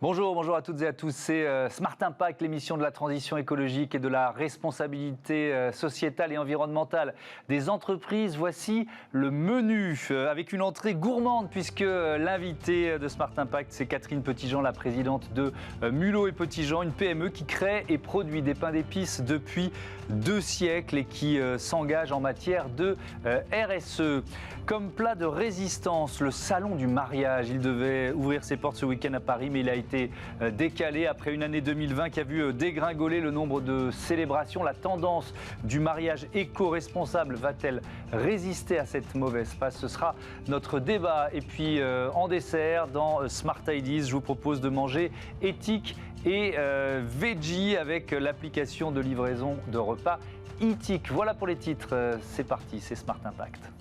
Bonjour, bonjour à toutes et à tous. C'est Smart Impact, l'émission de la transition écologique et de la responsabilité sociétale et environnementale des entreprises. Voici le menu avec une entrée gourmande puisque l'invitée de Smart Impact, c'est Catherine Petitjean, la présidente de Mulot et Petitjean, une PME qui crée et produit des pains d'épices depuis 2 siècles et qui s'engage en matière de RSE. Comme plat de résistance, le salon du mariage. Il devait ouvrir ses portes ce week-end à Paris, mais il a été décalé après une année 2020 qui a vu dégringoler le nombre de célébrations. La tendance du mariage éco-responsable va-t-elle résister à cette mauvaise passe? Ce sera notre débat. Et puis en dessert, dans Smart Ideas, je vous propose de manger éthique et veggie avec l'application de livraison de repas Eatic. Voilà pour les titres. C'est parti, c'est Smart Impact.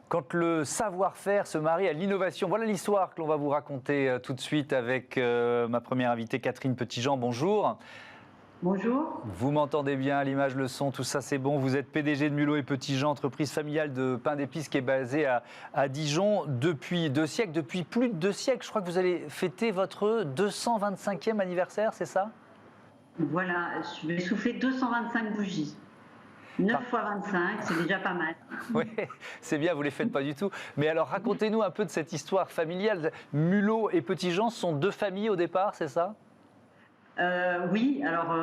Quand le savoir-faire se marie à l'innovation, voilà l'histoire que l'on va vous raconter tout de suite avec ma première invitée, Catherine Petitjean. Bonjour. Bonjour. Vous m'entendez bien, l'image, le son, tout ça c'est bon. Vous êtes PDG de Mulot et Petitjean, entreprise familiale de pain d'épices qui est basée à Dijon depuis 2 siècles, depuis plus de 2 siècles. Je crois que vous allez fêter votre 225e anniversaire, c'est ça? Voilà, je vais souffler 225 bougies. 9 fois 25, c'est déjà pas mal. Oui, c'est bien, vous ne les faites pas du tout. Mais alors, racontez-nous un peu de cette histoire familiale. Mulot et Petitjean sont 2 familles au départ, c'est ça? Oui, alors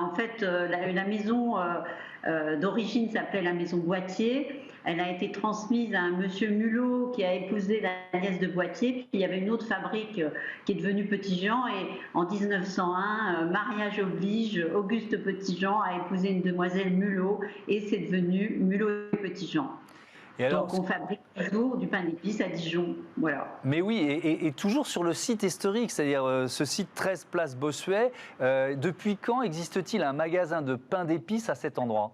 en fait, la maison d'origine s'appelait la maison Boîtier. Elle a été transmise à un monsieur Mulot qui a épousé la nièce de Boîtier. Puis il y avait une autre fabrique qui est devenue Petitjean. Et en 1901, mariage oblige, Auguste Petitjean a épousé une demoiselle Mulot et c'est devenu Mulot et Petitjean. Et alors, donc on fabrique toujours du pain d'épices à Dijon, voilà. Mais oui, et toujours sur le site historique, c'est-à-dire ce site 13 place Bossuet. Depuis quand existe-t-il un magasin de pain d'épices à cet endroit?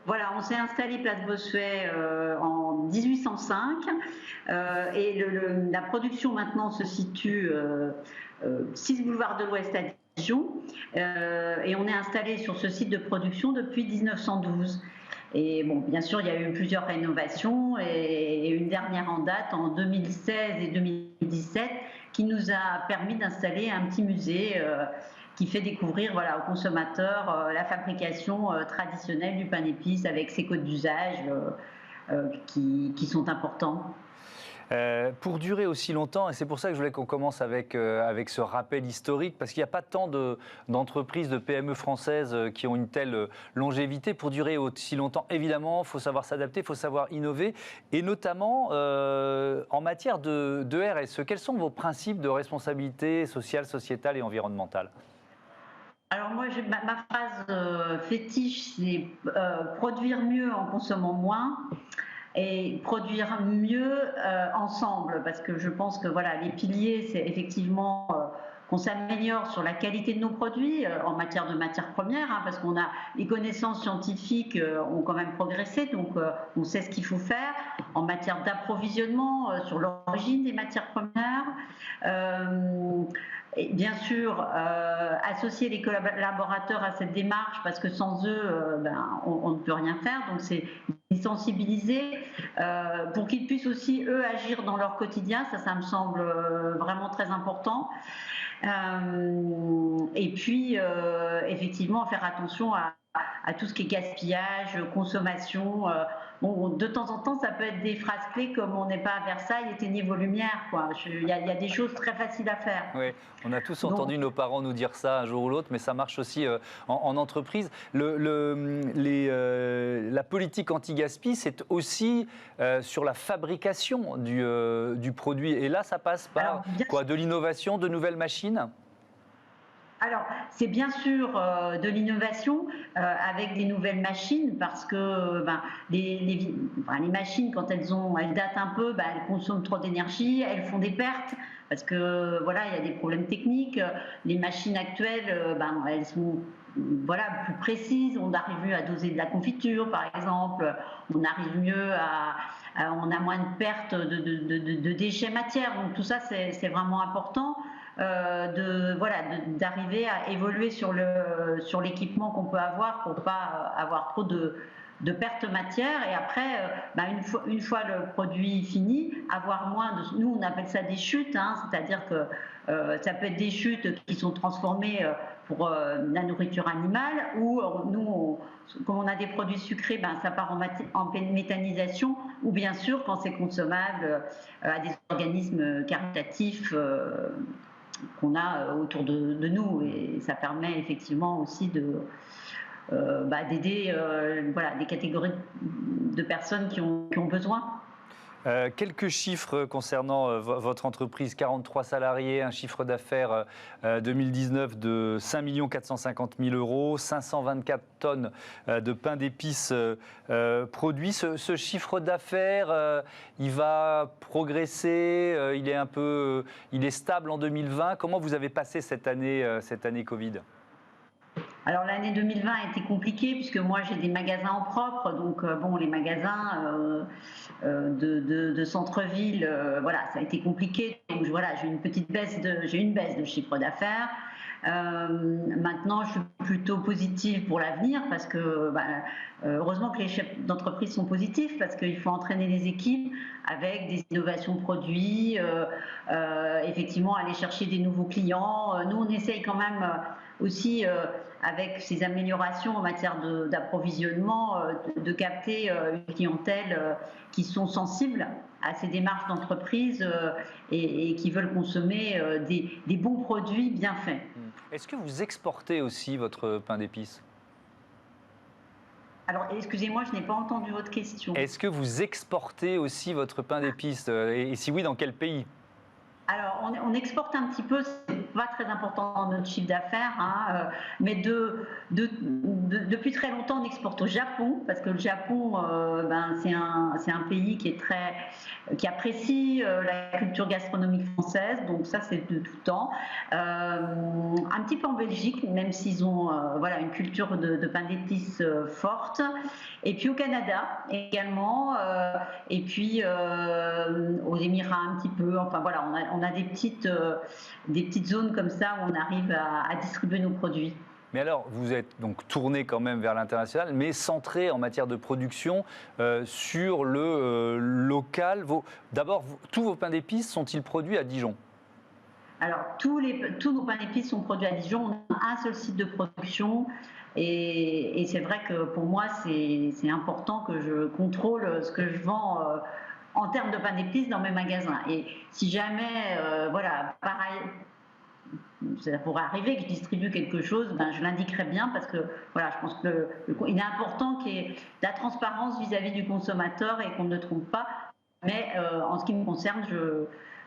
Voilà, on s'est installé place Bossuet en 1805 et la production maintenant se situe 6 boulevard de l'Ouest à Dijon et on est installé sur ce site de production depuis 1912. Et bon, bien sûr, il y a eu plusieurs rénovations et une dernière en date en 2016 et 2017 qui nous a permis d'installer un petit musée qui fait découvrir aux consommateurs la fabrication traditionnelle du pain d'épices avec ses codes d'usage qui sont importants. Pour durer aussi longtemps, et c'est pour ça que je voulais qu'on commence avec ce rappel historique, parce qu'il n'y a pas tant d'entreprises, de PME françaises qui ont une telle longévité. Pour durer aussi longtemps, évidemment, il faut savoir s'adapter, il faut savoir innover, et notamment en matière de RSE. Quels sont vos principes de responsabilité sociale, sociétale et environnementale? Alors moi, ma phrase fétiche, c'est produire mieux en consommant moins. Et produire mieux ensemble, parce que je pense que voilà, les piliers, c'est effectivement qu'on s'améliore sur la qualité de nos produits en matière de matières premières, hein, parce qu'on a les connaissances scientifiques ont quand même progressé, donc on sait ce qu'il faut faire en matière d'approvisionnement sur l'origine des matières premières. Et bien sûr, associer les collaborateurs à cette démarche, parce que sans eux, on ne peut rien faire. Donc c'est les sensibiliser pour qu'ils puissent aussi, eux, agir dans leur quotidien. Ça me semble vraiment très important. Et puis, effectivement, faire attention à tout ce qui est gaspillage, consommation. Bon, de temps en temps, ça peut être des phrases clés comme on n'est pas à Versailles, éteignez vos lumières. Il y a des choses très faciles à faire. Oui, on a tous entendu nos parents nous dire ça un jour ou l'autre, mais ça marche aussi en entreprise. La politique anti-gaspi, c'est aussi sur la fabrication du produit. Et là, ça passe par de l'innovation, de nouvelles machines? Alors, c'est bien sûr de l'innovation avec des nouvelles machines parce que les machines, quand elles datent un peu, elles consomment trop d'énergie, elles font des pertes parce que voilà, il y a des problèmes techniques. Les machines actuelles, elles sont plus précises. On arrive mieux à doser de la confiture, par exemple. On arrive mieux on a moins de pertes de déchets matières. Donc tout ça, c'est vraiment important. D'arriver à évoluer sur l'équipement qu'on peut avoir pour pas avoir trop de de perte matière, et après, une fois le produit fini, avoir moins de... Nous, on appelle ça des chutes, hein, c'est-à-dire que ça peut être des chutes qui sont transformées pour la nourriture animale, ou nous, comme on a des produits sucrés, ça part en méthanisation, ou bien sûr, quand c'est consommable, à des organismes caritatifs qu'on a autour de nous, et ça permet effectivement aussi d'aider des catégories de personnes qui ont besoin. Quelques chiffres concernant votre entreprise, 43 salariés, un chiffre d'affaires 2019 de 5 450 000 €, 524 tonnes de pain d'épices produits. Ce chiffre d'affaires, il va progresser, il est stable en 2020. Comment vous avez passé cette année Covid ? Alors l'année 2020 a été compliquée puisque moi j'ai des magasins en propre, donc les magasins de centre-ville, ça a été compliqué. Donc j'ai une baisse de chiffre d'affaires. Maintenant, je suis plutôt positive pour l'avenir parce que heureusement que les chefs d'entreprise sont positifs, parce qu'il faut entraîner les équipes avec des innovations produits, effectivement aller chercher des nouveaux clients. Nous, on essaye quand même aussi, avec ces améliorations en matière d'approvisionnement, de capter une clientèle qui sont sensibles à ces démarches d'entreprise et qui veulent consommer des bons produits bien faits. Est-ce que vous exportez aussi votre pain d'épices ? Alors, excusez-moi, je n'ai pas entendu votre question. Est-ce que vous exportez aussi votre pain d'épices ? Et si oui, dans quel pays ? Alors, on exporte un petit peu, c'est pas très important dans notre chiffre d'affaires, hein, mais depuis très longtemps, on exporte au Japon, parce que le Japon, c'est un pays qui apprécie la culture gastronomique française, donc ça, c'est de tout temps. Un petit peu en Belgique, même s'ils ont une culture de pain d'épices forte. Et puis au Canada également, et puis aux Émirats un petit peu. Enfin voilà, on a des petites zones comme ça où on arrive à distribuer nos produits. Mais alors, vous êtes donc tourné quand même vers l'international, mais centré en matière de production sur le local. D'abord, tous vos pains d'épices sont-ils produits à Dijon ? Alors, tous nos pains d'épices sont produits à Dijon. On a un seul site de production. Et c'est vrai que pour moi, c'est important que je contrôle ce que je vends en termes de pain d'épices dans mes magasins. Et si jamais, pareil, ça pourrait arriver que je distribue quelque chose, je l'indiquerai bien parce que je pense qu'il est important qu'il y ait de la transparence vis-à-vis du consommateur et qu'on ne trompe pas. Mais en ce qui me concerne,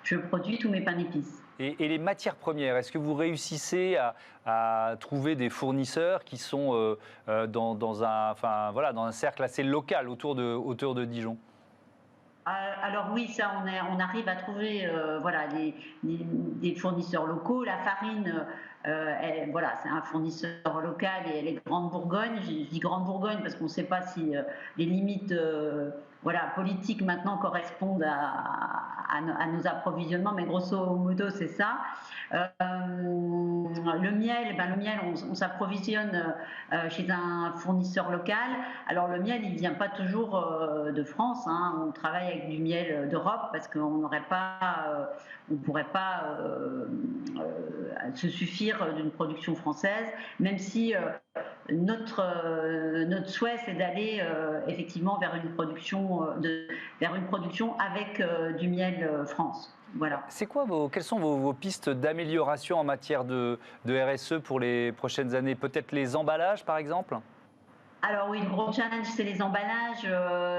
je produis tous mes pains d'épices. Et les matières premières, est-ce que vous réussissez à trouver des fournisseurs qui sont dans un cercle assez local autour de Dijon ? Alors oui, ça, on arrive à trouver des fournisseurs locaux. La farine, c'est un fournisseur local et elle est Grande Bourgogne. Je dis Grande Bourgogne parce qu'on ne sait pas si les limites politiques maintenant correspondent à nos approvisionnements, mais grosso modo, c'est ça. Le miel, on s'approvisionne chez un fournisseur local. Alors le miel, il ne vient pas toujours de France, hein. On travaille avec du miel d'Europe parce qu'on ne pourrait pas se suffire d'une production française, même si notre souhait, c'est d'aller effectivement vers une production avec du miel France. Voilà. Quelles sont vos pistes d'amélioration en matière de RSE pour les prochaines années ? Peut-être les emballages, par exemple ? Alors oui, le gros challenge, c'est les emballages.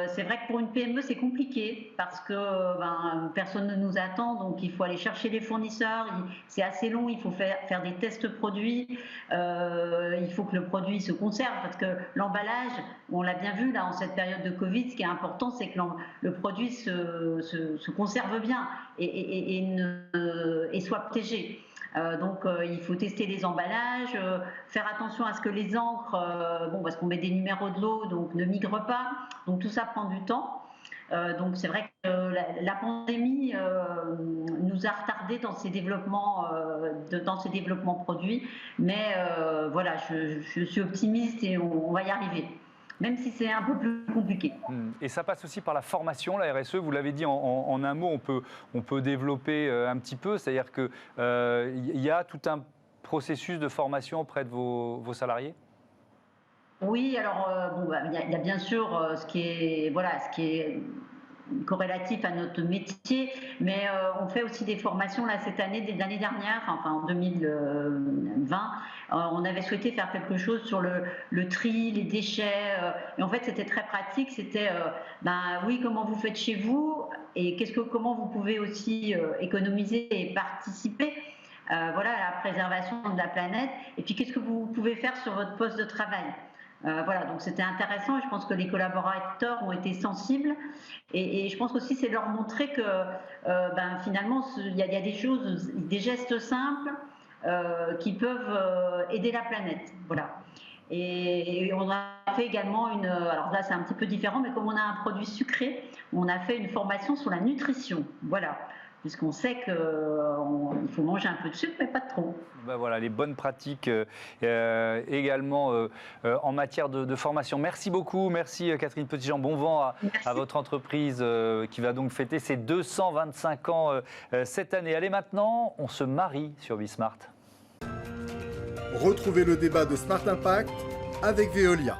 C'est vrai que pour une PME, c'est compliqué parce que personne ne nous attend, donc il faut aller chercher les fournisseurs. C'est assez long, il faut faire des tests produits. Il faut que le produit se conserve parce que l'emballage, on l'a bien vu là en cette période de Covid, ce qui est important, c'est que le produit se conserve bien et soit protégé. Donc il faut tester les emballages, faire attention à ce que les encres, parce qu'on met des numéros de lot, donc ne migrent pas. Donc tout ça prend du temps. Donc c'est vrai que la pandémie nous a retardé dans ces développements produits, mais je suis optimiste et on va y arriver. même si c'est un peu plus compliqué. Et ça passe aussi par la formation, la RSE, vous l'avez dit en un mot, on peut développer un petit peu, c'est-à-dire qu'il y a tout un processus de formation auprès de vos salariés? Oui, alors il y a bien sûr ce qui est corrélatif à notre métier, mais on fait aussi des formations là cette année, l'année dernière, enfin en 2020, on avait souhaité faire quelque chose sur le tri, les déchets, et en fait c'était très pratique, c'était oui, comment vous faites chez vous et comment vous pouvez aussi économiser et participer à la préservation de la planète, et puis qu'est-ce que vous pouvez faire sur votre poste de travail. Donc c'était intéressant, et je pense que les collaborateurs ont été sensibles, et je pense aussi c'est leur montrer que finalement il y a des choses, des gestes simples qui peuvent aider la planète. Voilà. Et on a fait également alors là c'est un petit peu différent, mais comme on a un produit sucré, on a fait une formation sur la nutrition. Voilà. Puisqu'on sait qu'il faut manger un peu de sucre, mais pas de trop. Voilà, les bonnes pratiques également en matière de formation. Merci beaucoup, merci Catherine Petitjean. Bon vent à votre entreprise qui va donc fêter ses 225 ans cette année. Allez, maintenant, on se marie sur Bismart. Retrouvez le débat de Smart Impact avec Veolia.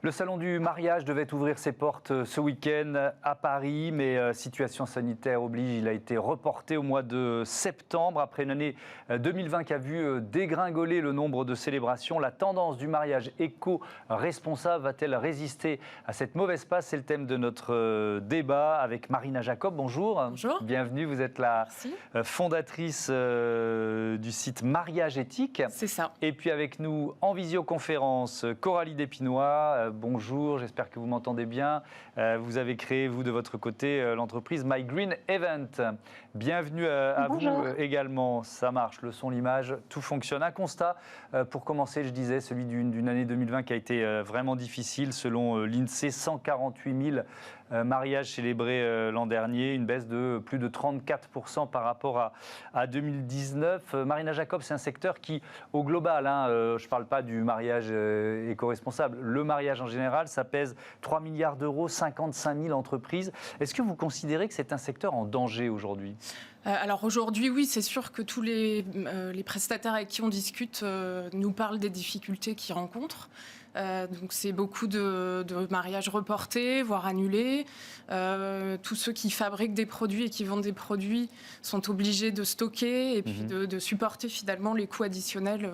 Le salon du mariage devait ouvrir ses portes ce week-end à Paris, mais situation sanitaire oblige, il a été reporté au mois de septembre. Après une année 2020 qui a vu dégringoler le nombre de célébrations, la tendance du mariage éco-responsable va-t-elle résister à cette mauvaise passe? C'est le thème de notre débat avec Marina Jacob. Bonjour. Bonjour. Bienvenue, vous êtes la fondatrice du site Mariage Éthique. C'est ça. Et puis avec nous en visioconférence, Coralie Despinois. Bonjour, j'espère que vous m'entendez bien. Vous avez créé, vous, de votre côté, l'entreprise My Green Event. Bienvenue à vous également. Ça marche, le son, l'image, tout fonctionne. Un constat, pour commencer, je disais, celui d'une année 2020 qui a été vraiment difficile. Selon l'INSEE, 148 000 mariages célébrés l'an dernier, une baisse de plus de 34% par rapport à 2019. Marina Jacob, c'est un secteur qui, au global, je ne parle pas du mariage éco-responsable, le mariage en général, ça pèse 3 milliards d'euros, 55 000 entreprises. Est-ce que vous considérez que c'est un secteur en danger aujourd'hui ? Alors aujourd'hui, oui, c'est sûr que tous les prestataires avec qui on discute nous parlent des difficultés qu'ils rencontrent. Donc c'est beaucoup de mariages reportés, voire annulés. Tous ceux qui fabriquent des produits et qui vendent des produits sont obligés de stocker et puis de supporter finalement les coûts additionnels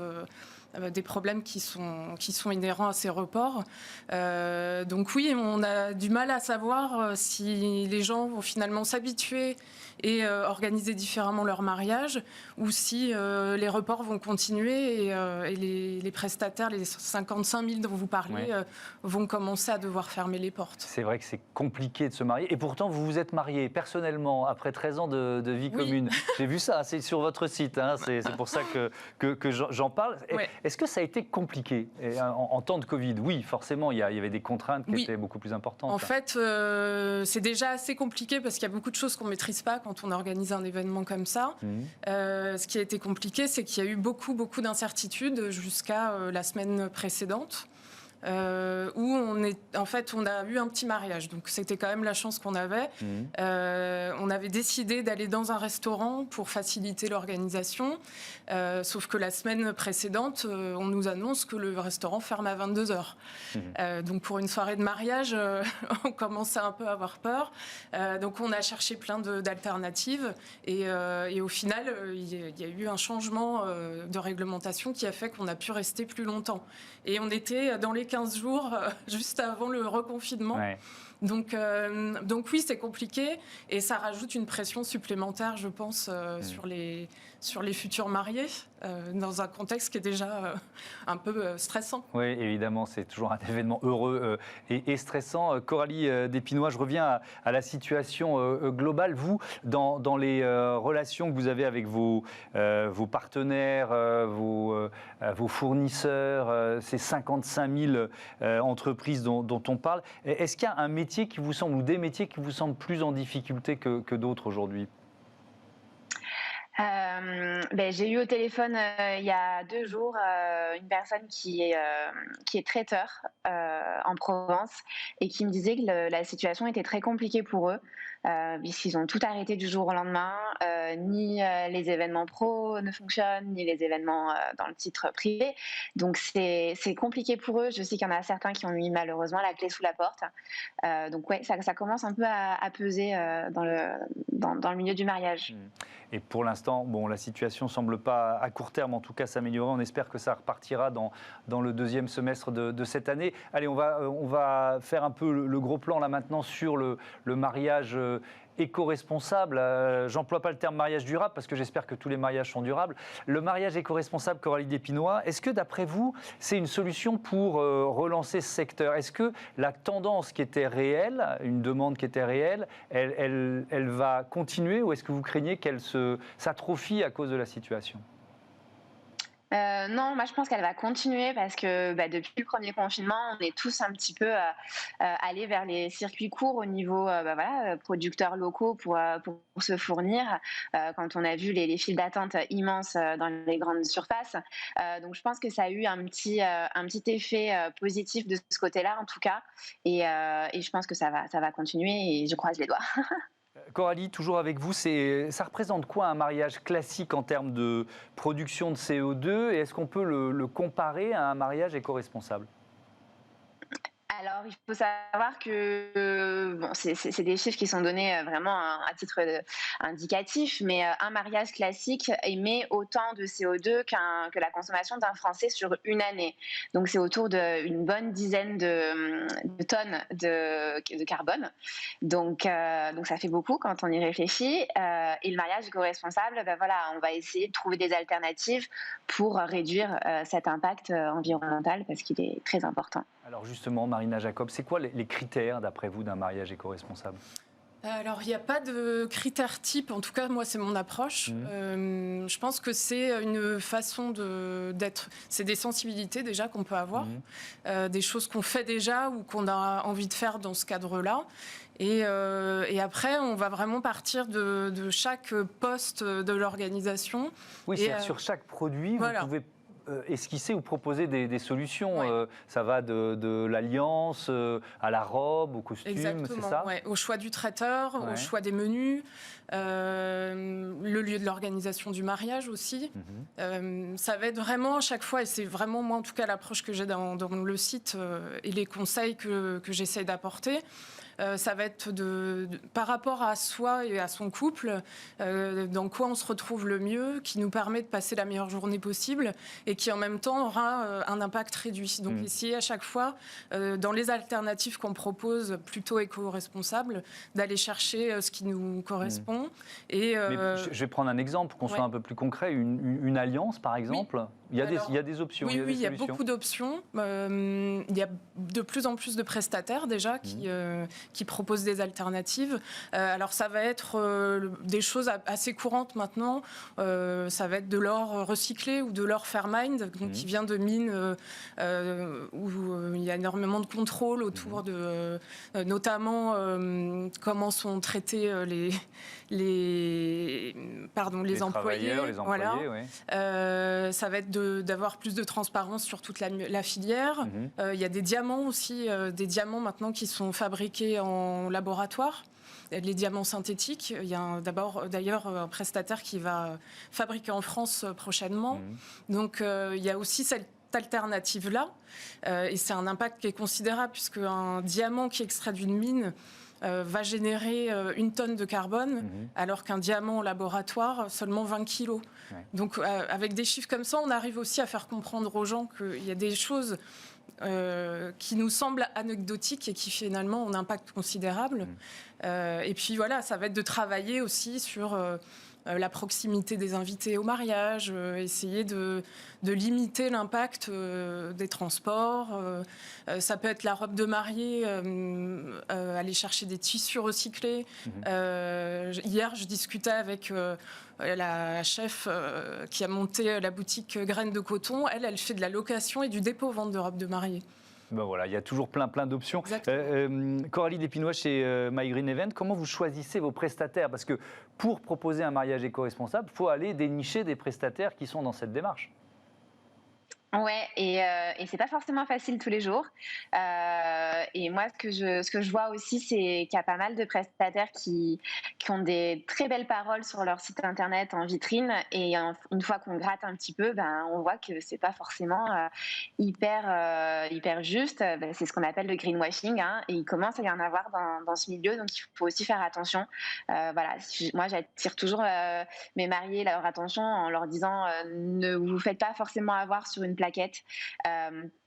des problèmes qui sont inhérents à ces reports. Donc oui, on a du mal à savoir si les gens vont finalement s'habituer et organiser différemment leur mariage, ou si les reports vont continuer et les prestataires, les 55 000 dont vous parlez, vont commencer à devoir fermer les portes. C'est vrai que c'est compliqué de se marier. Et pourtant, vous vous êtes marié personnellement après 13 ans de vie commune. J'ai vu ça, c'est sur votre site. C'est pour ça que j'en parle. Est-ce que ça a été compliqué en temps de Covid? Oui, forcément, il y avait des contraintes qui étaient beaucoup plus importantes. En fait, c'est déjà assez compliqué parce qu'il y a beaucoup de choses qu'on ne maîtrise pas quand on organise un événement comme ça. Ce qui a été compliqué, c'est qu'il y a eu beaucoup d'incertitudes jusqu'à la semaine précédente. Où on a eu un petit mariage, donc c'était quand même la chance qu'on avait. On avait décidé d'aller dans un restaurant pour faciliter l'organisation, sauf que la semaine précédente, on nous annonce que le restaurant ferme à 22h. Donc pour une soirée de mariage, on commençait un peu à avoir peur. Donc on a cherché plein d'alternatives et au final, il y a eu un changement de réglementation qui a fait qu'on a pu rester plus longtemps. Et on était dans les 15 jours juste avant le reconfinement. Donc oui, c'est compliqué et ça rajoute une pression supplémentaire, je pense, sur les futurs mariés, dans un contexte qui est déjà un peu stressant. Oui, évidemment, c'est toujours un événement heureux et stressant. Coralie Despinois, je reviens à la situation globale. Vous, dans les relations que vous avez avec vos partenaires, vos fournisseurs, ces 55 000 entreprises dont on parle, est-ce qu'il y a un métier qui vous semble, ou des métiers qui vous semblent plus en difficulté que d'autres aujourd'hui ? J'ai eu au téléphone il y a 2 jours une personne qui est traiteur en Provence et qui me disait que la situation était très compliquée pour eux puisqu'ils ont tout arrêté du jour au lendemain. Ni les événements pro ne fonctionnent, ni les événements dans le titre privé. Donc c'est compliqué pour eux. Je sais qu'il y en a certains qui ont mis malheureusement la clé sous la porte. Donc ouais, ça commence un peu à peser dans le milieu du mariage. Et pour l'instant, bon, la situation ne semble pas, à court terme en tout cas, s'améliorer. On espère que ça repartira dans le deuxième semestre de cette année. Allez, on va faire un peu le gros plan là maintenant sur le mariage éco-responsable. J'emploie pas le terme mariage durable parce que j'espère que tous les mariages sont durables. Le mariage éco-responsable, Coralie Despinois, est-ce que d'après vous, c'est une solution pour relancer ce secteur? Est-ce que la tendance qui était réelle, une demande qui était réelle, elle va continuer ou est-ce que vous craignez qu'elle s'atrophie à cause de la situation? Non, moi je pense qu'elle va continuer parce que depuis le premier confinement, on est tous un petit peu allés vers les circuits courts au niveau producteurs locaux pour se fournir. Quand on a vu les files d'attente immenses dans les grandes surfaces, donc je pense que ça a eu un petit effet positif de ce côté-là en tout cas, et je pense que ça va continuer et je croise les doigts. Coralie, toujours avec vous, ça représente quoi un mariage classique en termes de production de CO2 et est-ce qu'on peut le comparer à un mariage éco-responsable? Alors, il faut savoir que c'est des chiffres qui sont donnés vraiment à titre indicatif, mais un mariage classique émet autant de CO2 que la consommation d'un Français sur une année. Donc, c'est autour d'une bonne dizaine de tonnes de carbone. Donc, ça fait beaucoup quand on y réfléchit. Et le mariage éco-responsable, on va essayer de trouver des alternatives pour réduire cet impact environnemental parce qu'il est très important. Alors justement, Marina Jacob, c'est quoi les critères, d'après vous, d'un mariage éco-responsable? Alors, il n'y a pas de critères type. En tout cas, moi, c'est mon approche. Je pense que c'est une façon d'être. C'est des sensibilités déjà qu'on peut avoir, des choses qu'on fait déjà ou qu'on a envie de faire dans ce cadre-là. Et après, on va vraiment partir de chaque poste de l'organisation. Oui, c'est-à-dire sur chaque produit, voilà. Vous pouvez esquisser ou proposer des solutions. Ouais. Ça va de l'alliance à la robe, au costume, c'est ça? Ouais. Au choix du traiteur, au choix des menus, le lieu de l'organisation du mariage aussi. Ça va être vraiment à chaque fois, et c'est vraiment moi en tout cas l'approche que j'ai dans le site et les conseils que j'essaie d'apporter. Ça va être par rapport à soi et à son couple, dans quoi on se retrouve le mieux, qui nous permet de passer la meilleure journée possible et qui en même temps aura un impact réduit. Donc essayer à chaque fois, dans les alternatives qu'on propose plutôt éco-responsables, d'aller chercher ce qui nous correspond. Mais je vais prendre un exemple pour qu'on soit un peu plus concret. Une alliance, par exemple. Oui. Il y a des options. Oui, il y a beaucoup d'options. Il y a de plus en plus de prestataires déjà qui proposent des alternatives. Alors ça va être des choses assez courantes maintenant. Ça va être de l'or recyclé ou de l'or Fairmined, donc qui vient de mines où il y a énormément de contrôle autour de notamment comment sont traités les employés. Voilà. Ça va être d'avoir plus de transparence sur toute la filière. Il y a des diamants aussi, des diamants maintenant qui sont fabriqués en laboratoire. Les diamants synthétiques. Il y a d'ailleurs un prestataire qui va fabriquer en France prochainement. Donc il y a aussi cette alternative-là. Et c'est un impact qui est considérable puisque un diamant qui est extrait d'une mine va générer 1 tonne de carbone, alors qu'un diamant en laboratoire, seulement 20 kilos. Ouais. Donc, avec des chiffres comme ça, on arrive aussi à faire comprendre aux gens qu'il y a des choses qui nous semblent anecdotiques et qui finalement ont un impact considérable. Et puis voilà, ça va être de travailler aussi sur la proximité des invités au mariage, essayer de limiter l'impact des transports. Ça peut être la robe de mariée, aller chercher des tissus recyclés. Hier, je discutais avec la chef qui a monté la boutique Graines de Coton. Elle fait de la location et du dépôt-vente de robes de mariée. Ben voilà, il y a toujours plein d'options. Exactement. Coralie Despinois, chez My Green Event, comment vous choisissez vos prestataires? Parce que pour proposer un mariage éco-responsable, il faut aller dénicher des prestataires qui sont dans cette démarche. Ouais, et c'est pas forcément facile tous les jours. Et moi, ce que je vois aussi, c'est qu'il y a pas mal de prestataires qui ont des très belles paroles sur leur site internet en vitrine. Et une fois qu'on gratte un petit peu, ben, on voit que c'est pas forcément hyper juste. Ben, c'est ce qu'on appelle le greenwashing, hein, et il commence à y en avoir dans ce milieu, donc il faut aussi faire attention. Voilà, moi, j'attire toujours mes mariés leur attention en leur disant ne vous faites pas forcément avoir sur une plaquette.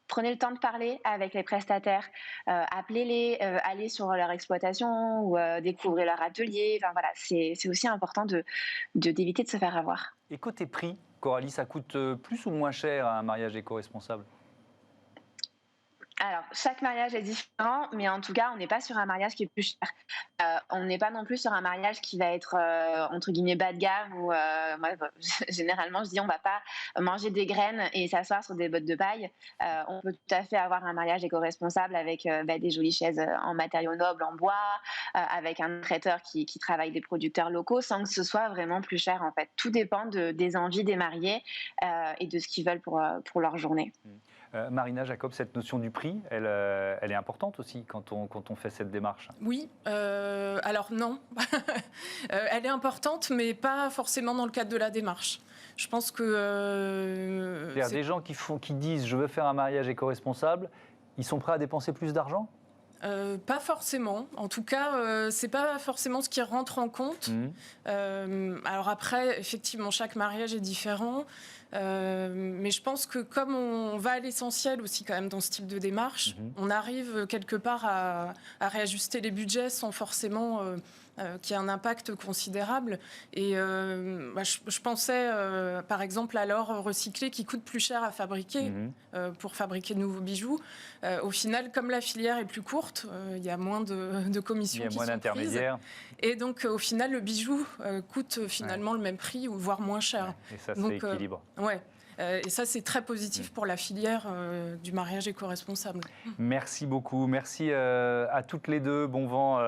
Prenez le temps de parler avec les prestataires, appelez-les, allez sur leur exploitation ou découvrez leur atelier. Enfin, voilà, c'est aussi important d'éviter de se faire avoir. Et côté prix, Coralie, ça coûte plus ou moins cher un mariage éco-responsable? Alors, chaque mariage est différent, mais en tout cas, on n'est pas sur un mariage qui est plus cher. On n'est pas non plus sur un mariage qui va être, entre guillemets, bas de gamme, ou moi, généralement, je dis on ne va pas manger des graines et s'asseoir sur des bottes de paille. On peut tout à fait avoir un mariage éco-responsable avec des jolies chaises en matériaux nobles, en bois, avec un traiteur qui travaille des producteurs locaux, sans que ce soit vraiment plus cher, en fait. Tout dépend des envies des mariés et de ce qu'ils veulent pour leur journée. Marina Jacob, cette notion du prix, elle est importante aussi quand on fait cette démarche. Oui, alors non. Elle est importante, mais pas forcément dans le cadre de la démarche. Je pense que... C'est-à-dire des gens qui disent « je veux faire un mariage éco-responsable », ils sont prêts à dépenser plus d'argent? Pas forcément. En tout cas, c'est pas forcément ce qui rentre en compte. Alors après, effectivement, chaque mariage est différent. Mais je pense que comme on va à l'essentiel aussi quand même dans ce type de démarche, on arrive quelque part à réajuster les budgets sans forcément qu'il y ait un impact considérable. Et je pensais par exemple à l'or recyclé qui coûte plus cher à fabriquer pour fabriquer de nouveaux bijoux. Au final, comme la filière est plus courte, il y a moins de commissions qui sont prises. Il y a moins d'intermédiaires. Et donc au final, le bijou coûte finalement le même prix ou voire moins cher. Et ça, c'est équilibre. Ouais. Et ça, c'est très positif pour la filière du mariage éco-responsable. Merci beaucoup. Merci à toutes les deux. Bon vent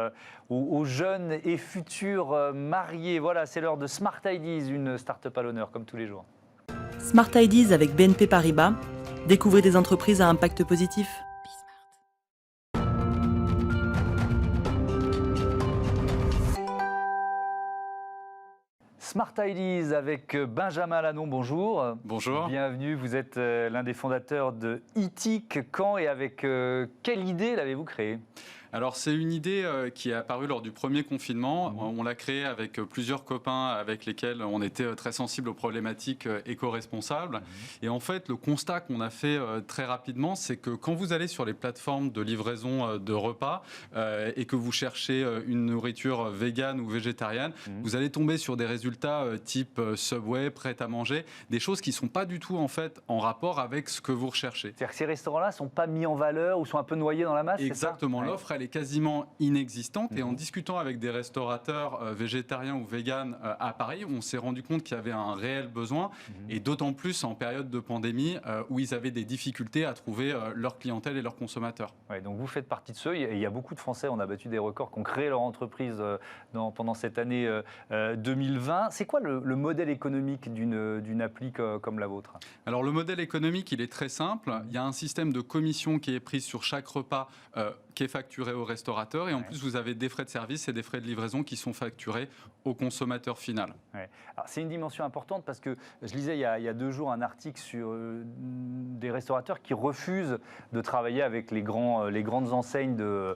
aux jeunes et futurs mariés. Voilà, c'est l'heure de Smart Ideas, une start-up à l'honneur, comme tous les jours. Smart Ideas avec BNP Paribas. Découvrez des entreprises à impact positif. Smart Ideas avec Benjamin Lannon, bonjour. Bonjour. Bienvenue, vous êtes l'un des fondateurs de Eathic. Quand et avec quelle idée l'avez-vous créé ? Alors, c'est une idée qui est apparue lors du premier confinement. On l'a créée avec plusieurs copains avec lesquels on était très sensibles aux problématiques éco-responsables. Et en fait, le constat qu'on a fait très rapidement, c'est que quand vous allez sur les plateformes de livraison de repas et que vous cherchez une nourriture végane ou végétarienne, vous allez tomber sur des résultats type Subway, prêt à manger, des choses qui ne sont pas du tout en fait en rapport avec ce que vous recherchez. C'est-à-dire que ces restaurants-là ne sont pas mis en valeur ou sont un peu noyés dans la masse? Exactement, l'offre elle est quasiment inexistante et en discutant avec des restaurateurs végétariens ou véganes à Paris, on s'est rendu compte qu'il y avait un réel besoin et d'autant plus en période de pandémie où ils avaient des difficultés à trouver leur clientèle et leurs consommateurs. Ouais, donc vous faites partie de ceux, et il y a beaucoup de Français, on a battu des records, qui ont créé leur entreprise pendant cette année 2020. C'est quoi le modèle économique d'une appli comme la vôtre? Alors le modèle économique, il est très simple. Il y a un système de commission qui est prise sur chaque repas qui est facturé au restaurateur et en plus vous avez des frais de service et des frais de livraison qui sont facturés au consommateur final. Ouais. C'est une dimension importante parce que je lisais il y a 2 jours un article sur des restaurateurs qui refusent de travailler avec les grandes enseignes de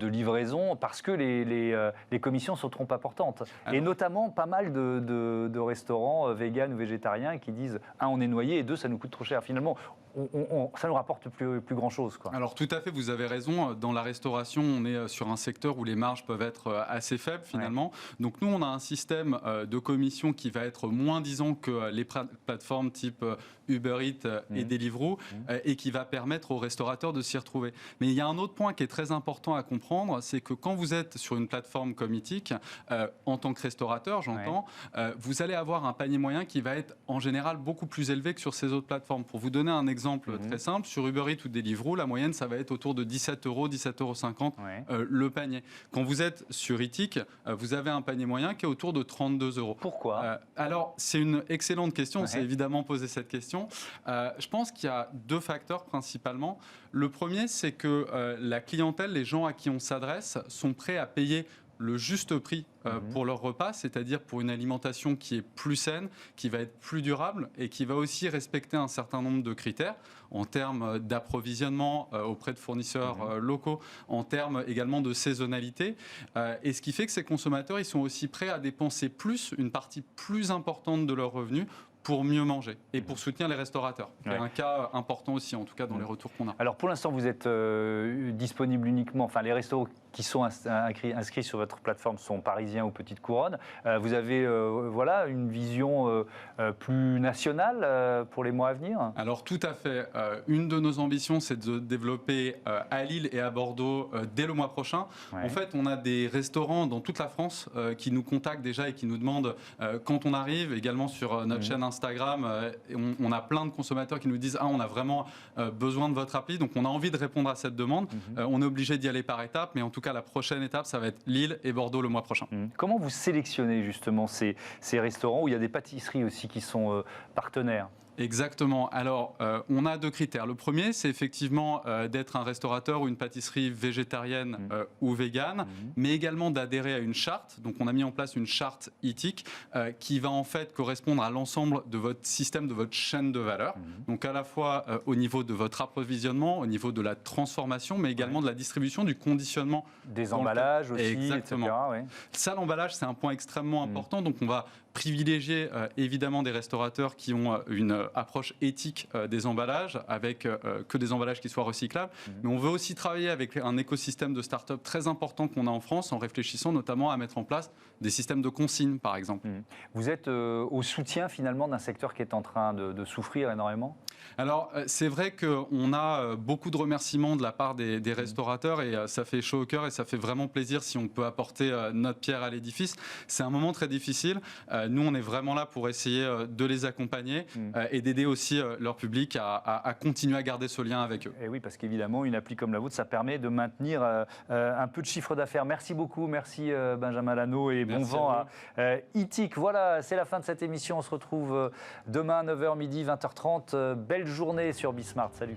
livraison parce que les commissions sont trop importantes. Et notamment pas mal de restaurants véganes ou végétariens qui disent on est noyé et 2 ça nous coûte trop cher. Finalement, ça nous rapporte plus grand-chose. Alors tout à fait, vous avez raison. Dans la restauration, on est sur un secteur où les marges peuvent être assez faibles finalement. Ouais. Donc nous, on a un système de commission qui va être moins disant que les plateformes type Uber Eats et Deliveroo et qui va permettre aux restaurateurs de s'y retrouver. Mais il y a un autre point qui est très important à comprendre, c'est que quand vous êtes sur une plateforme comme Eathic, en tant que restaurateur, j'entends, vous allez avoir un panier moyen qui va être en général beaucoup plus élevé que sur ces autres plateformes. Pour vous donner un exemple exemple très simple, sur Uber Eats ou Deliveroo, la moyenne, ça va être autour de 17 €, 17,50 € le panier. Quand vous êtes sur Eatic, vous avez un panier moyen qui est autour de 32 €. Pourquoi Alors, c'est une excellente question. On s'est évidemment posé cette question. Je pense qu'il y a deux facteurs principalement. Le premier, c'est que la clientèle, les gens à qui on s'adresse, sont prêts à payer le juste prix pour leur repas, c'est-à-dire pour une alimentation qui est plus saine, qui va être plus durable et qui va aussi respecter un certain nombre de critères en termes d'approvisionnement auprès de fournisseurs locaux, en termes également de saisonnalité. Et ce qui fait que ces consommateurs, ils sont aussi prêts à dépenser plus, une partie plus importante de leurs revenus pour mieux manger et pour soutenir les restaurateurs. C'est un cas important aussi, en tout cas dans les retours qu'on a. Alors pour l'instant, vous êtes disponible uniquement, enfin les restos qui sont inscrits sur votre plateforme sont parisiens ou Petite Couronne. Vous avez voilà, une vision plus nationale pour les mois à venir? Alors tout à fait. Une de nos ambitions, c'est de développer à Lille et à Bordeaux dès le mois prochain. En fait, on a des restaurants dans toute la France qui nous contactent déjà et qui nous demandent quand on arrive, également sur notre chaîne Instagram, on a plein de consommateurs qui nous disent « Ah, on a vraiment besoin de votre appli ». Donc on a envie de répondre à cette demande. On est obligé d'y aller par étapes, mais en tout cas, la prochaine étape, ça va être Lille et Bordeaux le mois prochain. Comment vous sélectionnez justement ces restaurants où il y a des pâtisseries aussi qui sont partenaires? Exactement. Alors, on a deux critères. Le premier, c'est effectivement d'être un restaurateur ou une pâtisserie végétarienne ou végane, mais également d'adhérer à une charte. Donc, on a mis en place une charte Eatic qui va en fait correspondre à l'ensemble de votre système, de votre chaîne de valeur. Donc, à la fois au niveau de votre approvisionnement, au niveau de la transformation, mais également de la distribution, du conditionnement. Des emballages aussi, exactement. etc. Ça, l'emballage, c'est un point extrêmement important. Donc, on va privilégier évidemment des restaurateurs qui ont une approche éthique des emballages, avec que des emballages qui soient recyclables. Mais on veut aussi travailler avec un écosystème de start-up très important qu'on a en France, en réfléchissant notamment à mettre en place des systèmes de consigne, par exemple. Vous êtes au soutien finalement d'un secteur qui est en train de souffrir énormément? Alors, c'est vrai qu'on a beaucoup de remerciements de la part des restaurateurs et ça fait chaud au cœur et ça fait vraiment plaisir si on peut apporter notre pierre à l'édifice. C'est un moment très difficile. Nous, on est vraiment là pour essayer de les accompagner et d'aider aussi leur public à continuer à garder ce lien avec eux. Et oui, parce qu'évidemment, une appli comme la vôtre, ça permet de maintenir un peu de chiffre d'affaires. Merci beaucoup, merci Benjamin Lano et bon vent à Eatic. Voilà, c'est la fin de cette émission. On se retrouve demain 9h midi, 20h30. Belle journée sur Bismart. Salut.